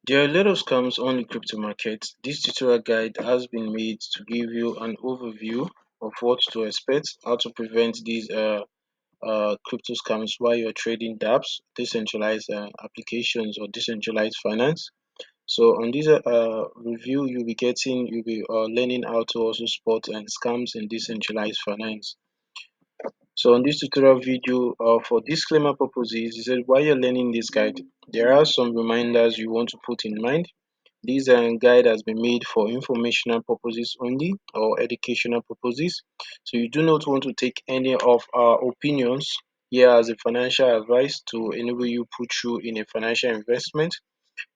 There are a lot of scams on the crypto market. This tutorial guide has been made to give you an overview of what to expect, how to prevent these crypto scams while you're trading Dapps, decentralized applications or decentralized finance. So on this review, you'll be learning how to also spot scams in decentralized finance. So on this tutorial video, for disclaimer purposes, is that while you're learning this guide, there are some reminders you want to put in mind. This guide has been made for informational purposes only or educational purposes. So you do not want to take any of our opinions here as a financial advice to enable you put through in a financial investment.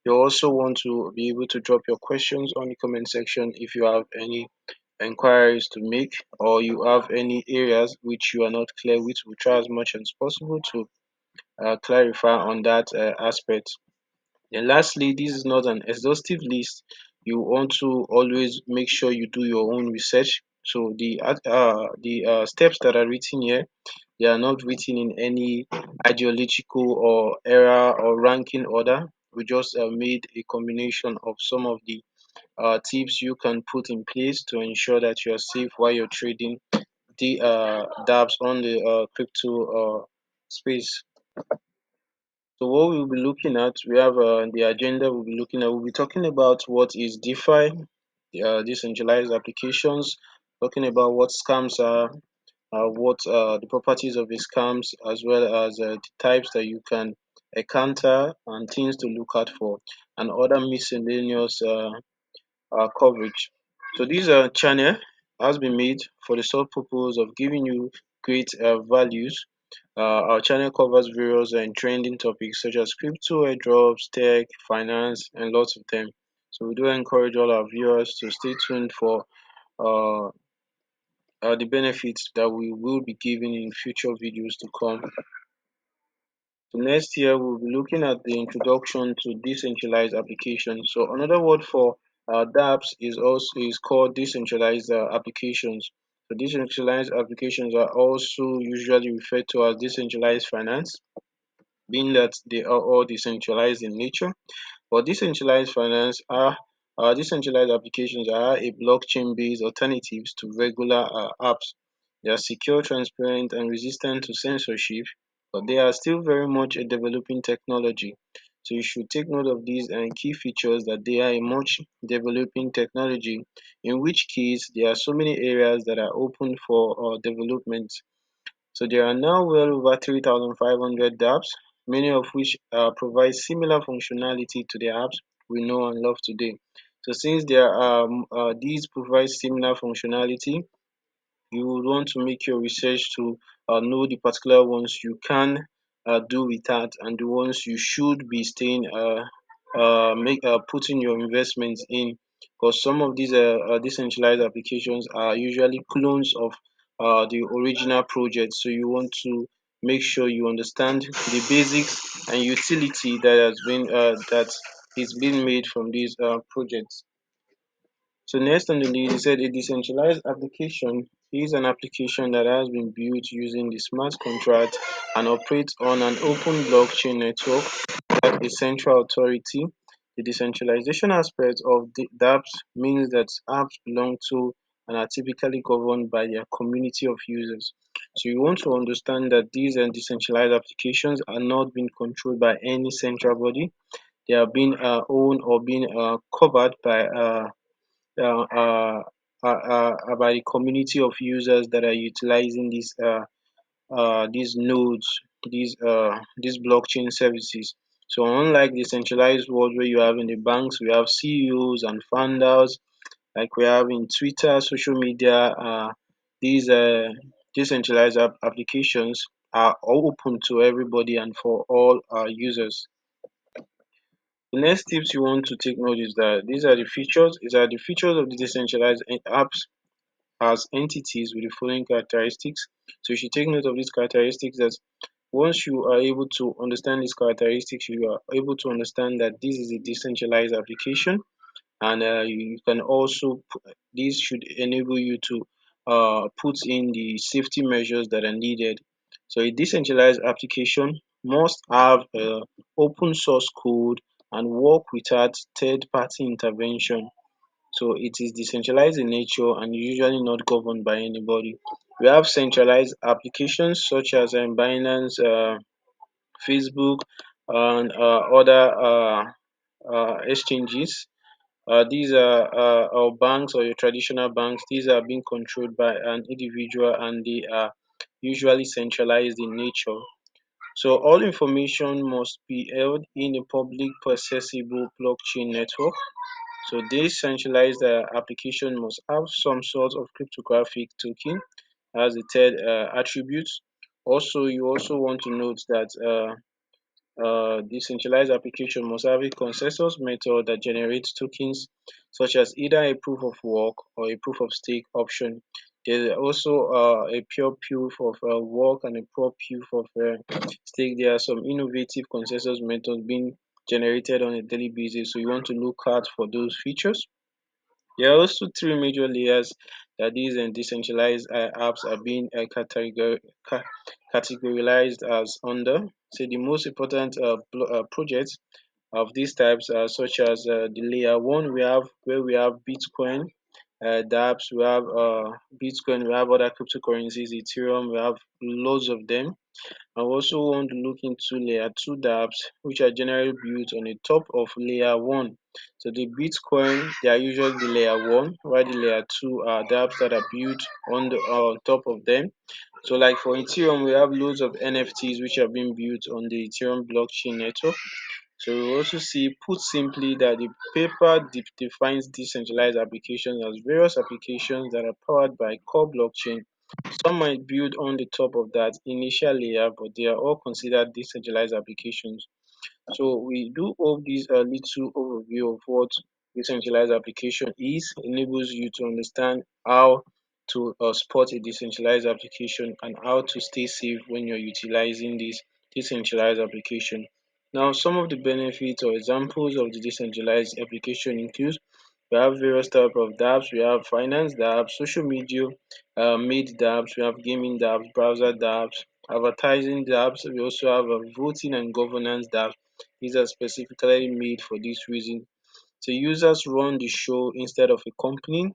You also want to be able to drop your questions on the comment section if you have any inquiries to make or you have any areas which you are not clear with. We'll try as much as possible to clarify on that aspect. And lastly, this is not an exhaustive list. You want to always make sure you do your own research. So the steps that are written here, they are not written in any ideological or era or ranking order. We just made a combination of some of the tips you can put in place to ensure that you are safe while you're trading the dApps on the crypto space. So what we'll be looking at, we have the agenda we'll be looking at. We'll be talking about what is DeFi, decentralized applications, talking about what scams are, what the properties of the scams, as well as the types that you can encounter and things to look out for, and other miscellaneous coverage. So this channel has been made for the sole purpose of giving you great values. Our channel covers various trending topics such as crypto, airdrops, tech, finance, and lots of them. So we do encourage all our viewers to stay tuned for uh, the benefits that we will be giving in future videos to come. So next year we'll be looking at the introduction to decentralized applications. So another word for dApps is called decentralized applications. So decentralized applications are also usually referred to as decentralized finance, being that they are all decentralized in nature. But decentralized applications are a blockchain-based alternatives to regular apps. They are secure, transparent, and resistant to censorship, but they are still very much a developing technology. So you should take note of these and key features that they are a much developing technology, in which case there are so many areas that are open for development. So there are now well over 3,500 dApps, many of which provide similar functionality to the apps we know and love today. So since these provide similar functionality, you would want to make your research to know the particular ones you can do without and the ones you should be staying make putting your investments in, because some of these decentralized applications are usually clones of the original project. So you want to make sure you understand the basics and utility that is being made from these projects. So next on the list, it said a decentralized application is an application that has been built using the smart contract and operates on an open blockchain network without a central authority. The decentralization aspect of the dApps means that apps belong to and are typically governed by their community of users. So you want to understand that these decentralized applications are not being controlled by any central body. They are being owned or being covered uh, uh, by the community of users that are utilizing these nodes, these blockchain services. So unlike the centralized world where you have in the banks, we have CEOs and founders, like we have in Twitter, social media. These decentralized applications are open to everybody and for all users. The next tips you want to take note is that these are the features. These are the features of the decentralized apps as entities with the following characteristics. So you should take note of these characteristics, that once you are able to understand these characteristics, you are able to understand that this is a decentralized application, and you can also this should enable you to put in the safety measures that are needed. So a decentralized application must have open source code and work without third-party intervention. So it is decentralized in nature and usually not governed by anybody. We have centralized applications such as Binance, Facebook, and other exchanges. These are our banks or your traditional banks. These are being controlled by an individual and they are usually centralized in nature. So all information must be held in a public accessible blockchain network. So this centralized application must have some sort of cryptographic token as the third attribute. Also, you also want to note that decentralized application must have a consensus method that generates tokens such as either a proof of work or a proof of stake option. There is also a pure proof of work and a pure proof of stake. There are some innovative consensus methods being generated on a daily basis, so you want to look out for those features. There are also three major layers that these decentralized apps are being categorized as under. So the most important projects of these types are such as the layer one we have where we have Bitcoin, Dapps, we have Bitcoin, we have other cryptocurrencies, Ethereum, we have loads of them. I also want to look into layer 2 dApps, which are generally built on the top of layer 1. So the Bitcoin, they are usually the layer 1, while the layer 2 are dApps that are built on top of them. So like for Ethereum, we have loads of NFTs which are being built on the Ethereum blockchain network. So we also see, put simply, that the paper defines decentralized applications as various applications that are powered by core blockchain. Some might build on the top of that initial layer, but they are all considered decentralized applications. So we do hope this little overview of what decentralized application is enables you to understand how to spot a decentralized application and how to stay safe when you're utilizing this decentralized application. Now, some of the benefits or examples of the decentralized application include we have various type of dApps. We have finance dApps, social media made dApps. We have gaming dApps, browser dApps, advertising dApps. We also have voting and governance dApps. These are specifically made for this reason. So users run the show instead of a company,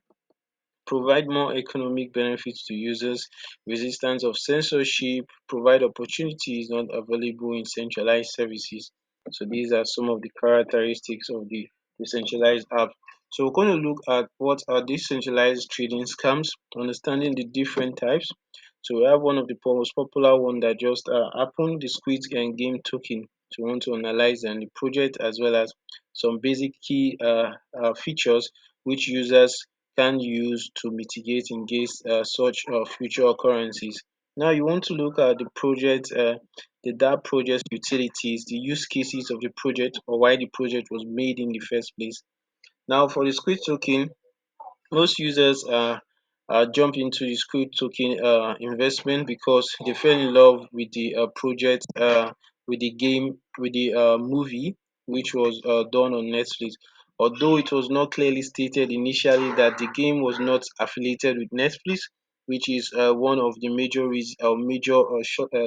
provide more economic benefits to users, resistance of censorship, provide opportunities not available in centralized services. So these are some of the characteristics of the decentralized app. So we're going to look at what are decentralized trading scams, understanding the different types. So we have one of the most popular one that just happened, the Squid Game token. So we want to analyze and the project as well as some basic key features which users can use to mitigate against such future occurrences. Now you want to look at the project, the DApp project utilities, the use cases of the project or why the project was made in the first place. Now for the Squid token, most users jump into the Squid token investment because they fell in love with the project, with the game, with the movie, which was done on Netflix. Although it was not clearly stated initially that the game was not affiliated with Netflix, which is one of the major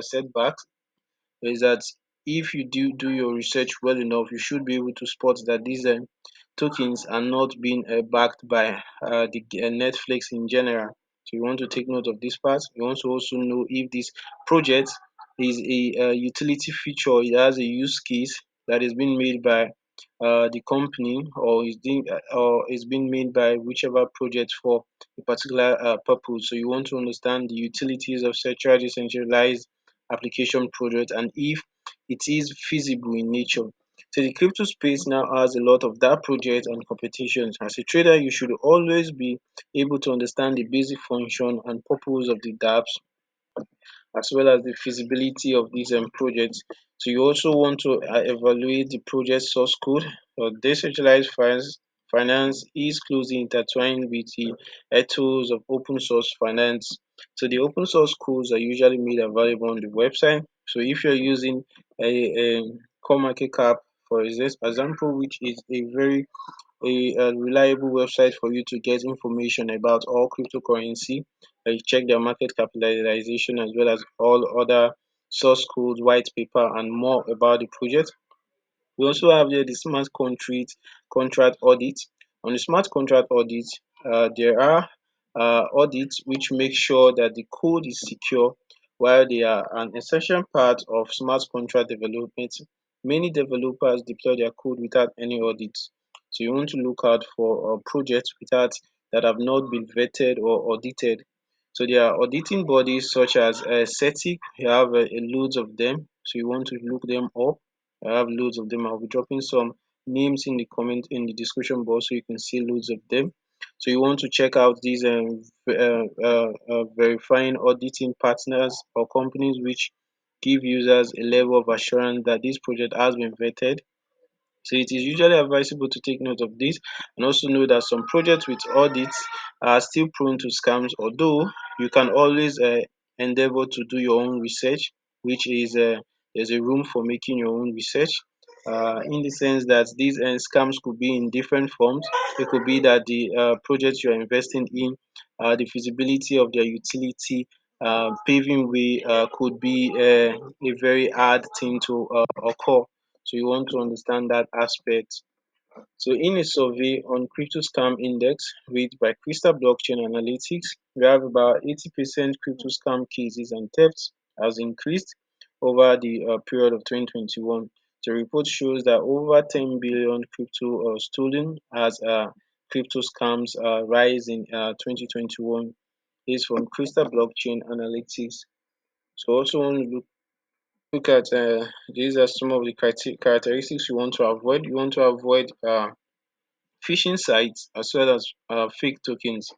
setbacks, is that if you do your research well enough, you should be able to spot that these tokens are not being backed by the Netflix in general. So you want to take note of this part. You want to also know if this project is a utility feature, it has a use case that is being made by the company or is being made by whichever project for a particular purpose. So you want to understand the utilities of such a decentralized application project and if it is feasible in nature. So the crypto space now has a lot of that project and competitions. As a trader, you should always be able to understand the basic function and purpose of the dApps as well as the feasibility of these projects. So you also want to evaluate the project source code. Decentralized finance is closely intertwined with the ethos of open source finance. So the open source codes are usually made available on the website. So if you're using a coinmarketcap, for example, which is a reliable website for you to get information about all cryptocurrency. You check their market capitalization as well as all other source codes, white paper, and more about the project. We also have here the smart contract audit. On the smart contract audit, there are audits which make sure that the code is secure. While they are an essential part of smart contract development, many developers deploy their code without any audits. So you want to look out for projects without that have not been vetted or audited. So there are auditing bodies such as CETIC. You have loads of them. So you want to look them up. I have loads of them. I'll be dropping some names in the comment in the description box so you can see loads of them. So you want to check out these verifying auditing partners or companies which give users a level of assurance that this project has been vetted. So it is usually advisable to take note of this and also know that some projects with audits are still prone to scams, although you can always endeavor to do your own research, which is there's a room for making your own research. In the sense that these scams could be in different forms. It could be that the projects you are investing in, the feasibility of their utility, paving way could be a very hard thing to occur. So you want to understand that aspect. So in a survey on crypto scam index read by Crystal Blockchain Analytics, we have about 80% crypto scam cases and thefts has increased over the period of 2021. The report shows that over 10 billion crypto stolen as crypto scams rise in 2021. This is from Crystal Blockchain Analytics. So also want to look at these are some of the characteristics you want to avoid. You want to avoid phishing sites as well as fake tokens.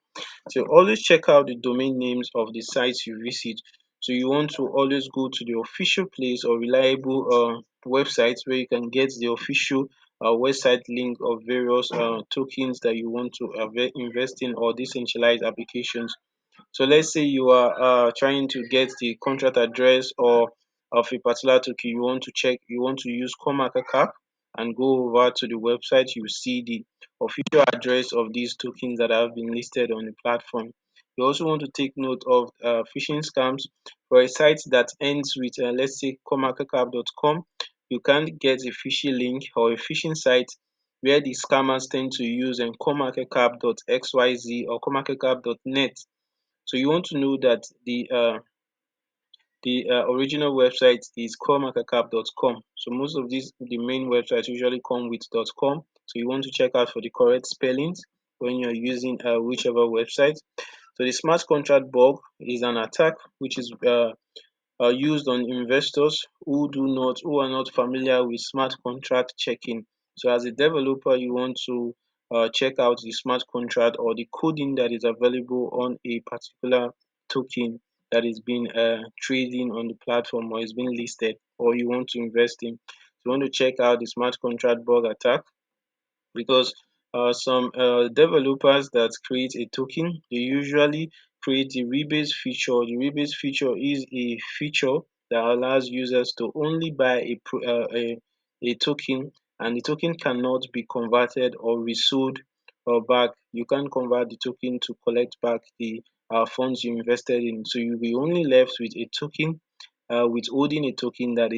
So always check out the domain names of the sites you visit. So you want to always go to the official place or reliable websites where you can get the official website link of various tokens that you want to invest in or decentralized applications. So let's say you are trying to get the contract address or of a particular token you want to check, you want to use coinmarketcap and go over to the website, you see the official address of these tokens that have been listed on the platform. You also want to take note of phishing scams. For a site that ends with let's say coinmarketcap.com, you can't get a phishing link or a phishing site where the scammers tend to use coinmarketcap.xyz or coinmarketcap.net. So you want to know that the original website is coremarketcap.com. So most of these the main websites usually come with .com. So you want to check out for the correct spellings when you're using whichever website. So the smart contract bug is an attack which is used on investors who are not familiar with smart contract checking. So as a developer, you want to check out the smart contract or the coding that is available on a particular token that is being trading on the platform or is being listed or you want to invest in. So you want to check out the smart contract bug attack because some developers that create a token, they usually create the rebase feature. The rebase feature is a feature that allows users to only buy a token, and the token cannot be converted or resold or back. You can't convert the token to collect back the funds you invested in. So you'll be only left with a token, with holding a token that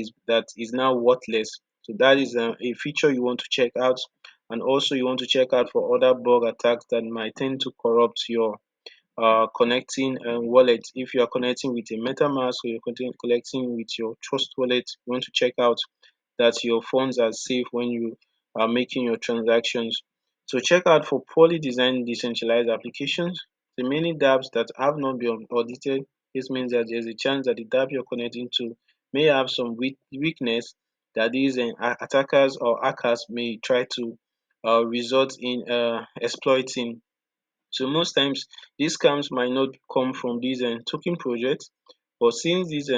is now worthless. So that is a feature you want to check out, and also you want to check out for other bug attacks that might tend to corrupt your connecting wallet. If you are connecting with a MetaMask or you're connecting with your Trust wallet, you want to check out that your funds are safe when you are making your transactions. So check out for poorly designed decentralized applications. The many dApps that have not been audited, this means that there's a chance that the dApp you're connecting to may have some weakness that these attackers or hackers may try to result in exploiting. So most times these scams might not come from these token projects, but since these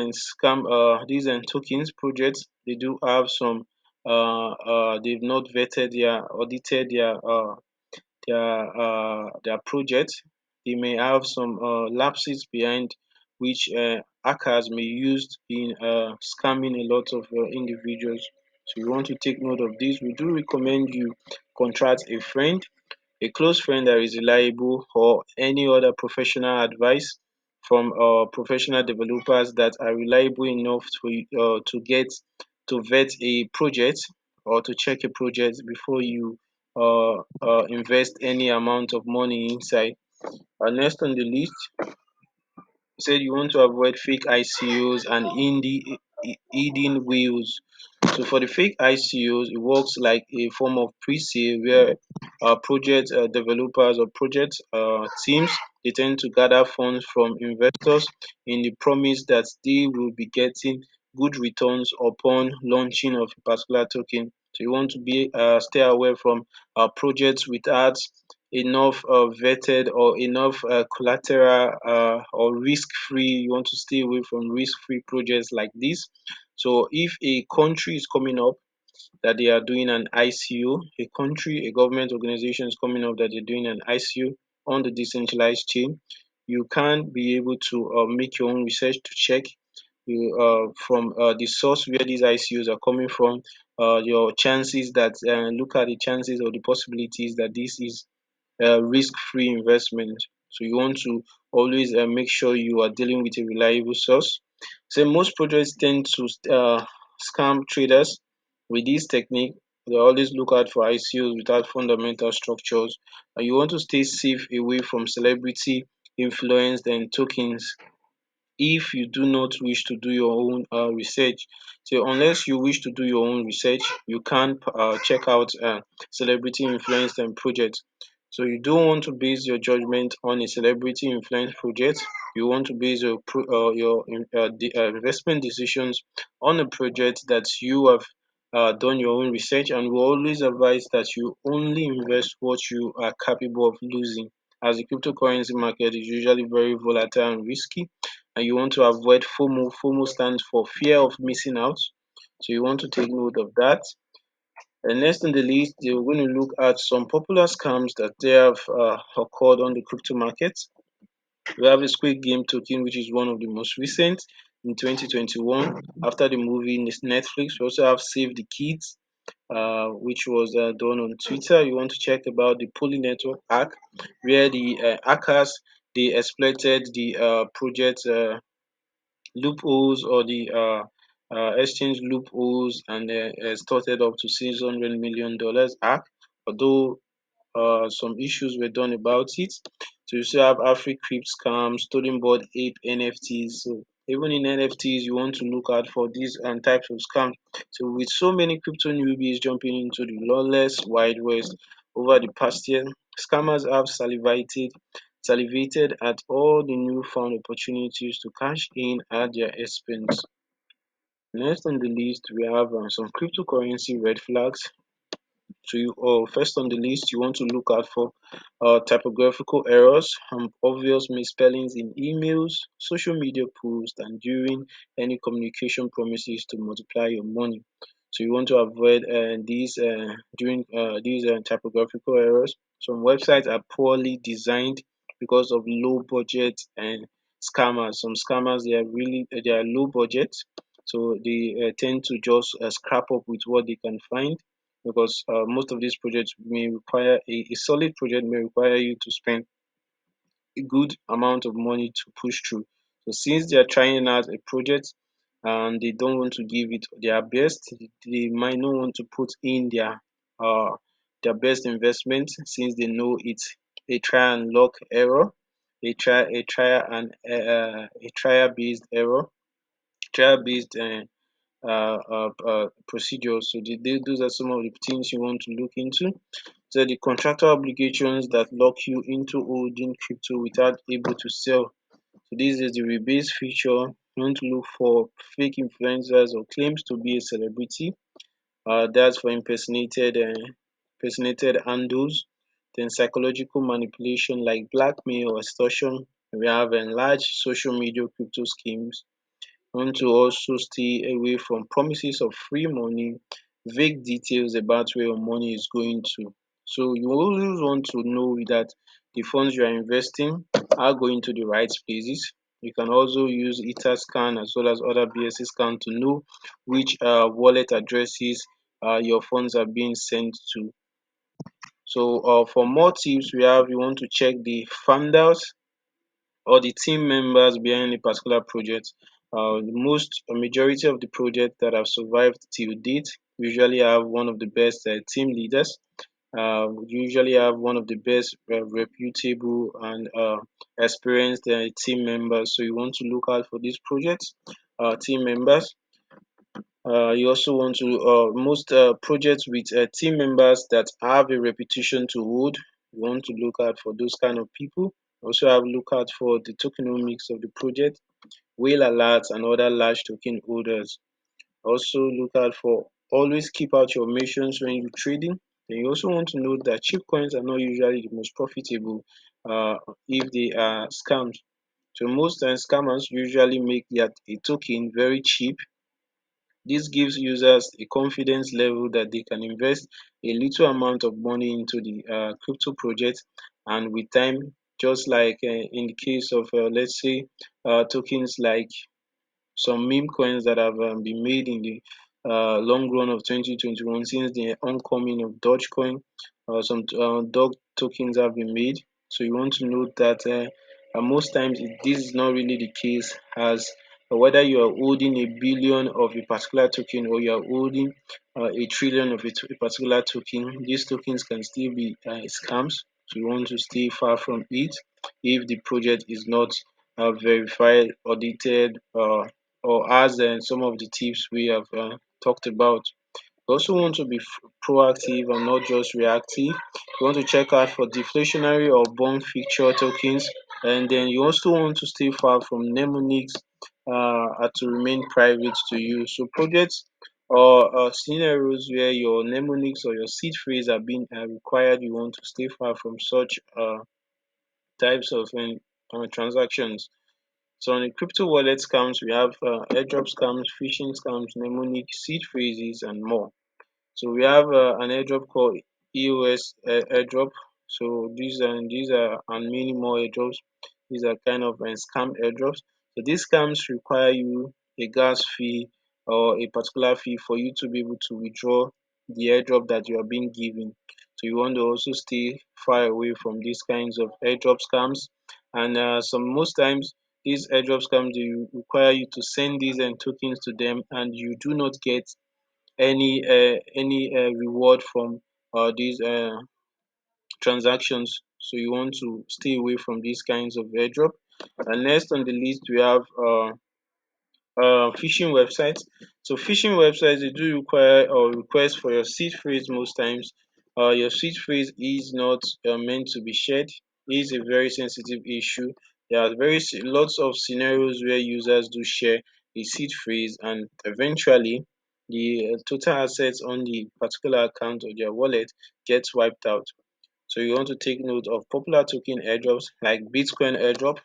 tokens projects, they do have some they've not vetted their audited their project. They may have some lapses behind which hackers may use in scamming a lot of individuals. So you want to take note of this. We do recommend you contract a close friend that is reliable, or any other professional advice from professional developers that are reliable enough to get to vet a project or to check a project before you invest any amount of money inside. Next on the list, you said you want to avoid fake ICOs and hidden wheels. So for the fake ICOs, it works like a form of pre-sale where project developers or project teams, they tend to gather funds from investors in the promise that they will be getting good returns upon launching of a particular token. So you want to be stay away from projects without enough vetted or enough collateral or risk-free. You want to stay away from risk-free projects like this. So if a country is coming up that they are doing an ICO, a country, a government organization is coming up that they're doing an ICO on the decentralized chain, you can be able to make your own research to check you from the source where these ICOs are coming from, your chances that look at the chances or the possibilities that this is risk-free investment. So you want to always make sure you are dealing with a reliable source. So most projects tend to scam traders with this technique. They always look out for ICOs without fundamental structures. And you want to stay safe away from celebrity influenced and tokens if you do not wish to do your own research. So unless you wish to do your own research, you can't check out celebrity influenced projects. So you don't want to base your judgment on a celebrity influenced project. You want to base your investment decisions on a project that you have done your own research, and we always advise that you only invest what you are capable of losing, as the cryptocurrency market is usually very volatile and risky, and you want to avoid FOMO. FOMO stands for fear of missing out. So you want to take note of that. And next on the list, we're going to look at some popular scams that they have occurred on the crypto market. We have a Squid Game token, which is one of the most recent in 2021 after the movie Netflix. We also have Save the Kids, which was done on Twitter. You want to check about the Poly Network hack, where the hackers they exploited the project loopholes or the exchange loopholes and extorted up to $600 million hack. Although some issues were done about it. So you still have AfriCrypt scams, stolen board ape NFTs. So even in NFTs, you want to look out for these types of scams. So with so many crypto newbies jumping into the lawless Wild West over the past year, scammers have salivated at all the newfound opportunities to cash in at their expense. Next on the list, we have some cryptocurrency red flags. So you first on the list, you want to look out for typographical errors, obvious misspellings in emails, social media posts, and during any communication promises to multiply your money. So you want to avoid these during these typographical errors. Some websites are poorly designed because of low budget and scammers. Some scammers they are low budget, so they tend to just scrap up with what they can find, because most of these projects may require a solid project may require you to spend a good amount of money to push through. So since they are trying out a project and they don't want to give it their best, they might not want to put in their best investment, since they know it's a try and lock error, a trial based error, trial based procedures. So those are some of the things you want to look into. So the contractual obligations that lock you into holding crypto without able to sell. So this is the rebase feature. You want to look for fake influencers or claims to be a celebrity. That's for impersonated handles. Then psychological manipulation like blackmail or extortion. We have enlarged social media crypto schemes. Want to also stay away from promises of free money, vague details about where your money is going to. So you always want to know that the funds you are investing are going to the right places. You can also use Etherscan as well as other BSC scan to know which wallet addresses your funds are being sent to. So for more tips, you want to check the founders or the team members behind a particular project. The majority of the projects that have survived till date, usually have one of the best team leaders, usually have one of the best reputable and experienced team members. So you want to look out for these projects, team members. You also want to most projects with team members that have a reputation to hold. You want to look out for those kind of people. Also have look out for the tokenomics of the project, whale alerts and other large token holders. Also look out for always keep out your mentions when you're trading. Then you also want to note that cheap coins are not usually the most profitable if they are scams. So most times scammers usually make their a token very cheap. This gives users a confidence level that they can invest a little amount of money into the crypto project, and with time, just like in the case of let's say tokens like some meme coins that have been made in the long run of 2021 since the oncoming of Dogecoin. Some dog tokens have been made. So you want to note that most times this is not really the case, as whether you are holding a billion of a particular token or you are holding a trillion of a particular token, these tokens can still be scams. So you want to stay far from it if the project is not verified, audited, or as some of the tips we have talked about. You also want to be proactive and not just reactive. You want to check out for deflationary or bond feature tokens, and then you also want to stay far from mnemonics to remain private to you. So projects or scenarios where your mnemonics or your seed phrase are being required, you want to stay far from such types of transactions. So on the crypto wallet scams, we have airdrop scams, phishing scams, mnemonic, seed phrases, and more. So we have an airdrop called EOS airdrop. So these are and many more airdrops. These are kind of scam airdrops. So these scams require you a gas fee or a particular fee for you to be able to withdraw the airdrop that you are being given. So you want to also stay far away from these kinds of airdrop scams. And some most times these airdrop scams they require you to send these tokens to them, and you do not get any reward from these transactions. So you want to stay away from these kinds of airdrop. And next on the list we have phishing websites. So phishing websites they do require or request for your seed phrase most times. Your seed phrase is not meant to be shared. It is a very sensitive issue. There are lots of scenarios where users do share a seed phrase, and eventually the total assets on the particular account or their wallet gets wiped out. So you want to take note of popular token airdrops like Bitcoin airdrop.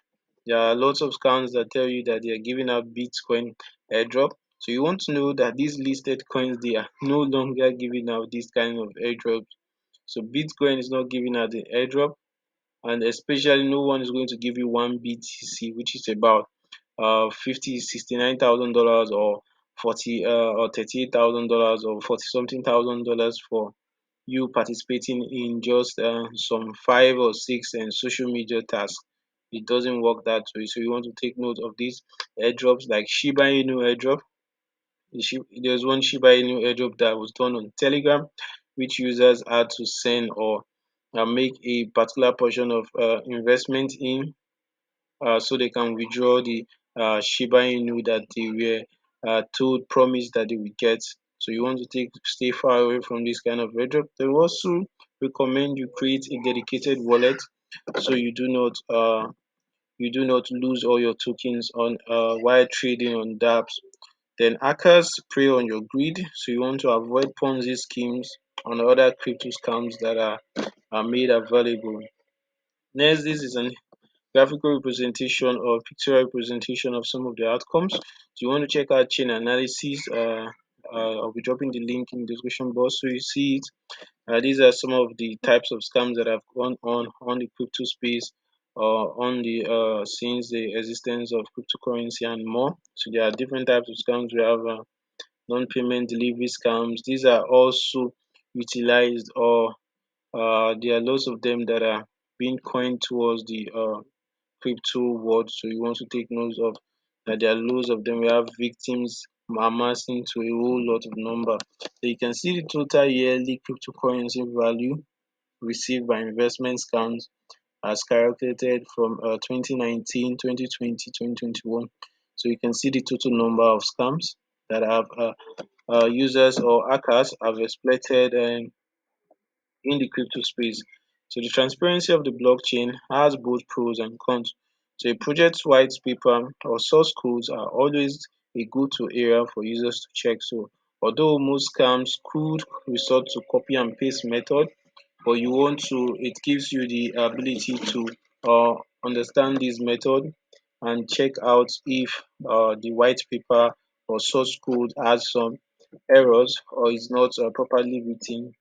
There are lots of scams that tell you that they are giving out Bitcoin airdrop. So you want to know that these listed coins they are no longer giving out this kind of airdrop. So Bitcoin is not giving out the airdrop, and especially no one is going to give you one BTC, which is about 69,000 dollars or 40 or $38,000 or 40 something thousand dollars for you participating in just some 5 or 6 social media tasks. It doesn't work that way. So you want to take note of these airdrops like Shiba Inu airdrop. There's one Shiba Inu airdrop that was done on Telegram, which users had to send or make a particular portion of investment in, so they can withdraw the Shiba Inu that they were told promised that they would get. So you want to stay far away from this kind of airdrop. They also recommend you create a dedicated wallet so you do not lose all your tokens on while trading on Dapps. Then hackers prey on your greed, so you want to avoid Ponzi schemes and other crypto scams that are made available. Next, this is an graphical representation or pictorial representation of some of the outcomes. So you want to check out chain analysis. I'll be dropping the link in the description box so you see it. These are some of the types of scams that have gone on the crypto space on the since the existence of cryptocurrency and more. So there are different types of scams. We have non-payment delivery scams. These are also utilized, or there are lots of them that are being coined towards the crypto world. So you want to take note of that there are loads of them. We have victims amassing to a whole lot of number. So you can see the total yearly cryptocurrency value received by investment scams as calculated from 2019, 2020, 2021. So you can see the total number of scams that have users or hackers have exploited in the crypto space. So the transparency of the blockchain has both pros and cons. So a project's white paper or source codes are always a go-to area for users to check. So although most scams could resort to copy and paste method, but you want to, it gives you the ability to uh, understand this method and check out if the white paper or source code has some errors or is not properly written,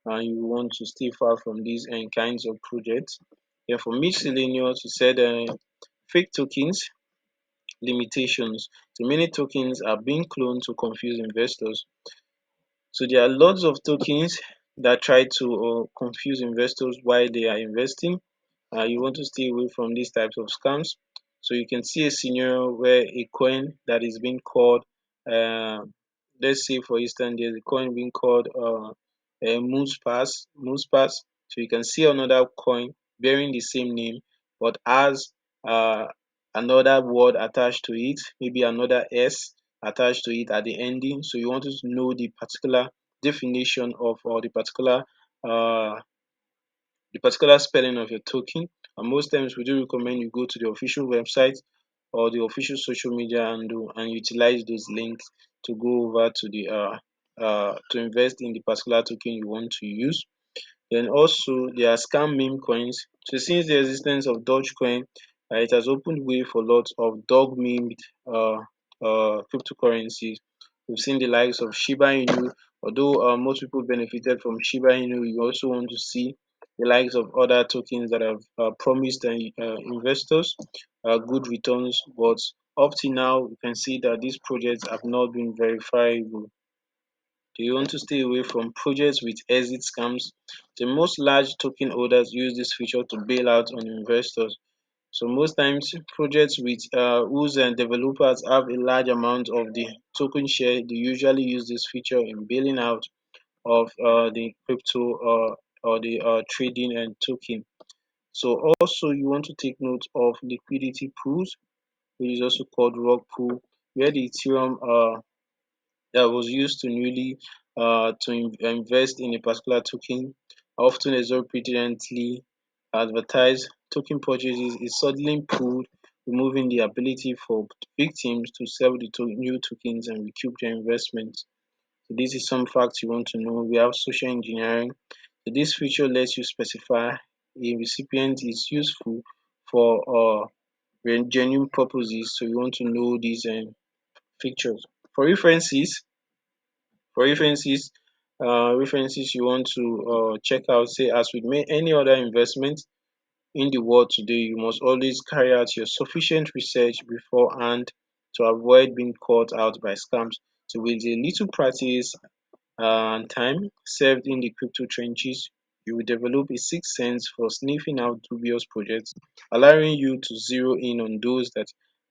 and you want to stay far from these kinds of projects. Yeah, for miscellaneous, you said fake tokens limitations. So many tokens are being cloned to confuse investors. So there are lots of tokens that try to confuse investors while they are investing. You want to stay away from these types of scams. So you can see a scenario where a coin that is being called, uh, let's say for instance, there's a coin being called a Moose Pass. So you can see another coin bearing the same name but has uh, another word attached to it, maybe another S attached to it at the ending. So you want to know the particular definition of or uh, the particular spelling of your token. And most times we do recommend you go to the official website or the official social media and utilize those links to go over to the to invest in the particular token you want to use. Then also there are scam meme coins. So since the existence of Dogecoin, it has opened way for lots of dog memed cryptocurrencies. We've seen the likes of Shiba Inu. Although most people benefited from Shiba Inu, you also want to see the likes of other tokens that have promised investors good returns. But up to now, you can see that these projects have not been verifiable. Do you want to stay away from projects with exit scams? The most large token holders use this feature to bail out on investors. So most times projects with whose developers have a large amount of the token share, they usually use this feature in bailing out of the crypto or the trading and token. So also you want to take note of liquidity pools, which is also called rug pool, where the Ethereum that was used to newly invest in a particular token, often exorbitantly advertised token purchases is suddenly pulled, removing the ability for victims to sell the new tokens and recoup their investments. So this is some facts you want to know. We have social engineering. So this feature lets you specify a recipient is useful for genuine purposes. So you want to know these features. For references, for references you want to check out, say as with any other investment in the world today, you must always carry out your sufficient research beforehand to avoid being caught out by scams. So with a little practice and time served in the crypto trenches, you will develop a sixth sense for sniffing out dubious projects, allowing you to zero in on those that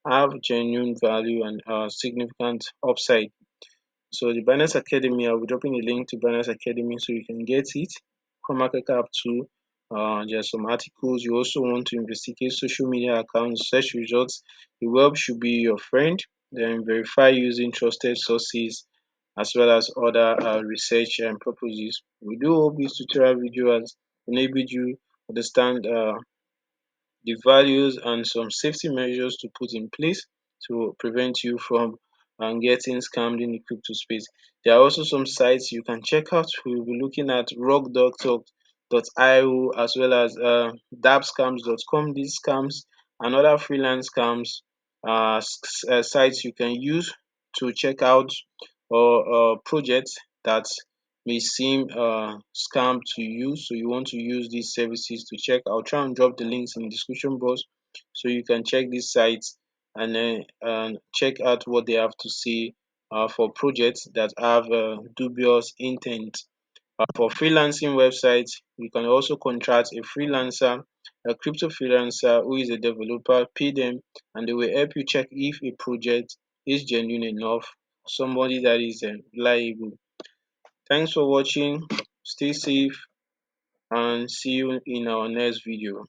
have genuine value and significant upside. So the Binance Academy, I'll be dropping a link to Binance Academy so you can get it. CoinMarketCap too. There are some articles. You also want to investigate social media accounts, search results. The web should be your friend. Then verify using trusted sources as well as other research and purposes. We do hope this tutorial video has enabled you understand the values and some safety measures to put in place to prevent you from getting scammed in the crypto space. There are also some sites you can check out. We'll be looking at rock.talk.io as well as dappscams.com. These scams and other freelance scams sites you can use to check out or projects that may seem scam to you. So you want to use these services to check. I'll try and drop the links in the description box so you can check these sites and then check out what they have to say for projects that have dubious intent. For freelancing websites, you can also contract a freelancer, a crypto freelancer who is a developer, pay them, and they will help you check if a project is genuine enough somebody that is reliable. Thanks for watching. Stay safe and see you in our next video.